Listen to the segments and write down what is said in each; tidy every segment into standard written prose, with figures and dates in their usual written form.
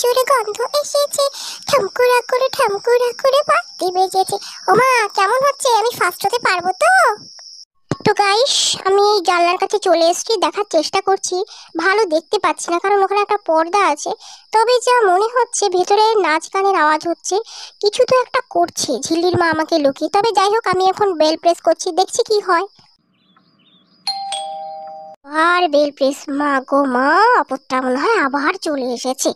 জোরে গন্ধ এসেছে, ঠামকুরা করে বাতি বেজেছে। ওমা, কেমন হচ্ছে? আমি ফার্স্ট হতে পারবো তো? তো গাইস, আমি জানলার কাছে চলে এসেছি, দেখার চেষ্টা করছি। ভালো দেখতে পাচ্ছি না কারণ ওখানে একটা পর্দা আছে। তবে যা মনে হচ্ছে ভেতরে নাচ গানের আওয়াজ হচ্ছে, কিছু তো একটা করছে ঝিল্লির মা আমাকে লুকিয়ে। তবে যাই হোক, আমি এখন বেল প্রেস করছি, দেখছি কি হয়। আর বেল প্রেস, মা গো মা, আপদটা মনে হয় আবার চলে এসেছে।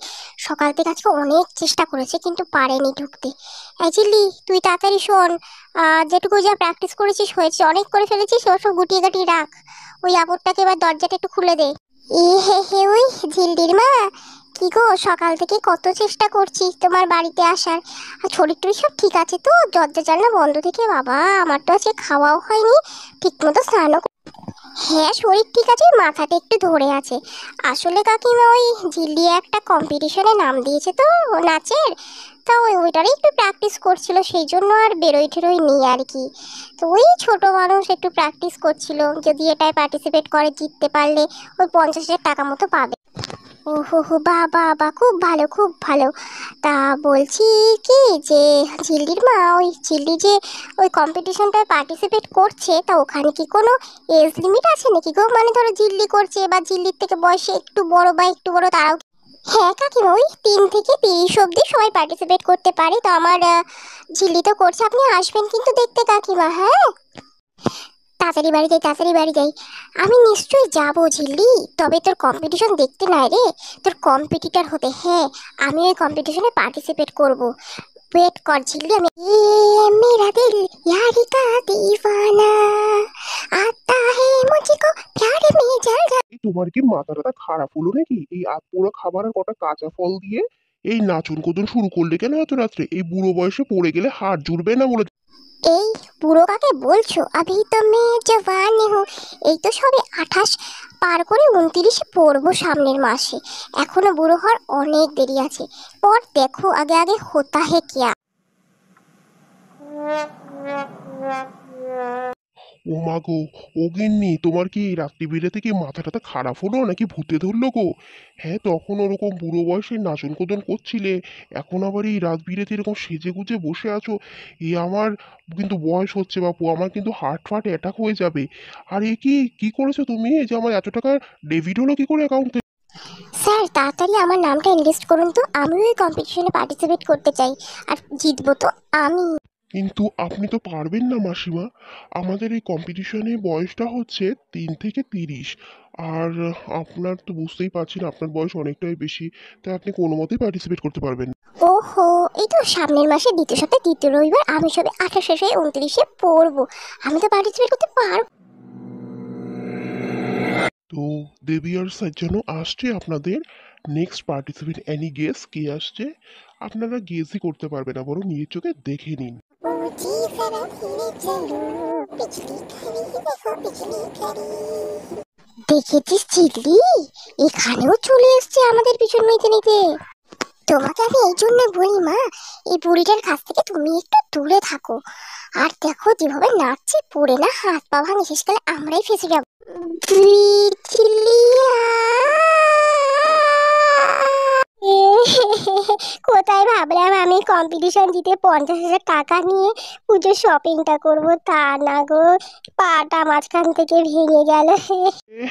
সকাল থেকে আজকে অনেক চেষ্টা করেছে কিন্তু পারেনি ঢুকতে। এই ঝিল্লি, তুই তাড়াতাড়ি শোন, যেটুকু যা প্র্যাকটিস করেছিস হয়েছে, অনেক করে ফেলেছিস, সব গুটিয়ে গাটিয়ে রাখ। ওই আপদটাকে এবার দরজাটা একটু খুলে দে। ই হে হে, ওই ঝিল্লির মা, কি গো, সকাল থেকে কত চেষ্টা করছি তোমার বাড়িতে আসার। আর শরীর টরীর সব ঠিক আছে তো? দরজা জানলা বন্ধ থেকে বাবা, আমার তো আজকে খাওয়াও হয়নি, ঠিক মতো স্নানও। হ্যাঁ, শরীর ঠিক আছে, মাথাটা একটু ধরে আছে। আসলে কাকিমা, ওই ঝিল্লি একটা কম্পিটিশনে নাম দিয়েছে তো নাচের, তা ওইটারই একটু প্র্যাকটিস করছিল, সেই জন্য আর বেরোই টেরোই নেই আর কি। তো ওই ছোট মানুষ একটু প্র্যাকটিস করছিল, যদি এটায় পার্টিসিপেট করে জিততে পারলে ওই 50,000 টাকা মতো পাবে। ও হো হো, বাহ বাহ বাহ, খুব ভালো খুব ভালো। তা বলছি কি, যে ঝিল্লির মা, ওই ঝিল্লি যে ওই কম্পিটিশনটায় পার্টিসিপেট করছে, তা ওখানে কি কোনো এজ লিমিট আছে নাকি গো? মানে ধরো ঝিল্লি করছে বা ঝিল্লির থেকে বয়সে একটু বড় বা একটু বড় তারাও? হ্যাঁ কাকিমা, ওই 3 থেকে 30 অবধি সবাই পার্টিসিপেট করতে পারে। তো আমার ঝিল্লি তো করছে, আপনি আসবেন কিন্তু দেখতে কাকিমা, হ্যাঁ? তাড়াতাড়ি বাড়ি যাই, তাড়াতাড়ি বাড়ি যাই। আমি নিশ্চয়ই যাবো ঝিল্লি, তবে তোর কম্পিটিশন দেখতে নয় রে, তোর কম্পিটিটর হতে। হ্যাঁ, আমি ওই কম্পিটিশনে পার্টিসিপেট করব। ওয়েট কর ঝিল্লি, আমি মেরা দিল यारी का दीवाना आता है मुझको प्यार में जगा। তোমার কি মাথাটা খারাপ হলো নাকি? এই পোড়া খাবার আর কটা কাঁচা ফল দিয়ে এই নাচন কোদন শুরু করলে কেন এত রাত্রে? এই বুড়ো বয়সে পড়ে গেলে হাড় জুড়বে না বলে। এই বুড়ো কাকে বলছো? আভি তো মে জওয়ান হু। এই তো সবে 28 পার করে 29-এ পড়বো সামনের মাসে। এখনো বুড়ো হওয়ার অনেক দেরি আছে। পর দেখো আগে আগে হোতা হে কিয়া। ও মা গো, ও গিন্নি, তোমার কি এই রাত্রি বিরেতে কি মাথাটাতে খারাপ হলো নাকি ভূতে ধরলো গো? হ্যাঁ, তখন ওরকম বুড়ো বয়সে নাচন কোদন করছিলে, এখন আবার এই রাত বিরেতে এরকম সেজে গুজে বসে আছো। এ আমার কিন্তু বয়স হচ্ছে বাপু, আমার কিন্তু হার্ট ফার্ট অ্যাটাক হয়ে যাবে। আর এ কি কি করেছো তুমি? এই যে আমার এত টাকা ডেবিট হলো কি করে অ্যাকাউন্টে? স্যার, তাড়াতাড়ি আমার নামটা এনলিস্ট করুন তো, আমিও এই কম্পিটিশনে পার্টিসিপেট করতে চাই, আর জিতবো তো আমি। কিন্তু আপনি তো পারবেন না মাসিমা, আমাদের এই কম্পিটিশনে বয়সটা হচ্ছে 3 থেকে 30। আর আপনার তো বুঝতেই পারছেন আপনার বয়স অনেকটাই বেশি, তাই আপনি কোনো মতেই পার্টিসিপেট করতে পারবেন না। ওহো, এই তো সামনের মাসে দ্বিতীয় সপ্তাহে দ্বিতীয় রবিবার, আমি সবে 28 29-এ পড়বো, আমি তো পার্টিসিপেট করতে পারবো। তো দেবী আর সজ্জানও আসছে আপনাদের। নেক্সট পার্টিসিপেন্ট এনি গেস কে আসছে? আপনারা গেসই করতে পারবেন না, বরং নিজের চোখে দেখে নিন। ऊंची जरा धीरे चलो, पिछली खड़ी देखो पिछली खड़ी। দেখেছিস চিল্লি, এখানেও চলে এসছে আমাদের পিছন নিতে নিতে। তোমাকে আমি এই জন্য বলি মা, এই বুড়িটার কাছ থেকে তুমি একটু দূরে থাকো। আর দেখো যেভাবে নাচছে, পড়ে না হাত পা ভাঙে, শেষকালে আমরাই ফেসে যাবো। চিল্লি, কোথায় ভাবলাম আমি কম্পিটিশন জিতে 50,000 টাকা নিয়ে পুজো শপিংটা করব, তা না গো, পাটা মাঝখান থেকে ভেঙে গেল।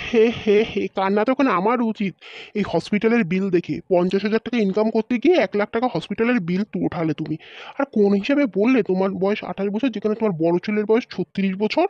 হে হে হে, কান্না তখন আমার উচিত। এই হসপিটালের বিল দেখে 50,000 টাকা ইনকাম করতে গিয়ে 1 লাখ টাকা হসপিটালের বিল তো উঠালে তুমি। আর কোন হিসাবে বললে তোমার বয়স 28 বছর, যেখানে তোমার বড় ছেলের বয়স 36 বছর?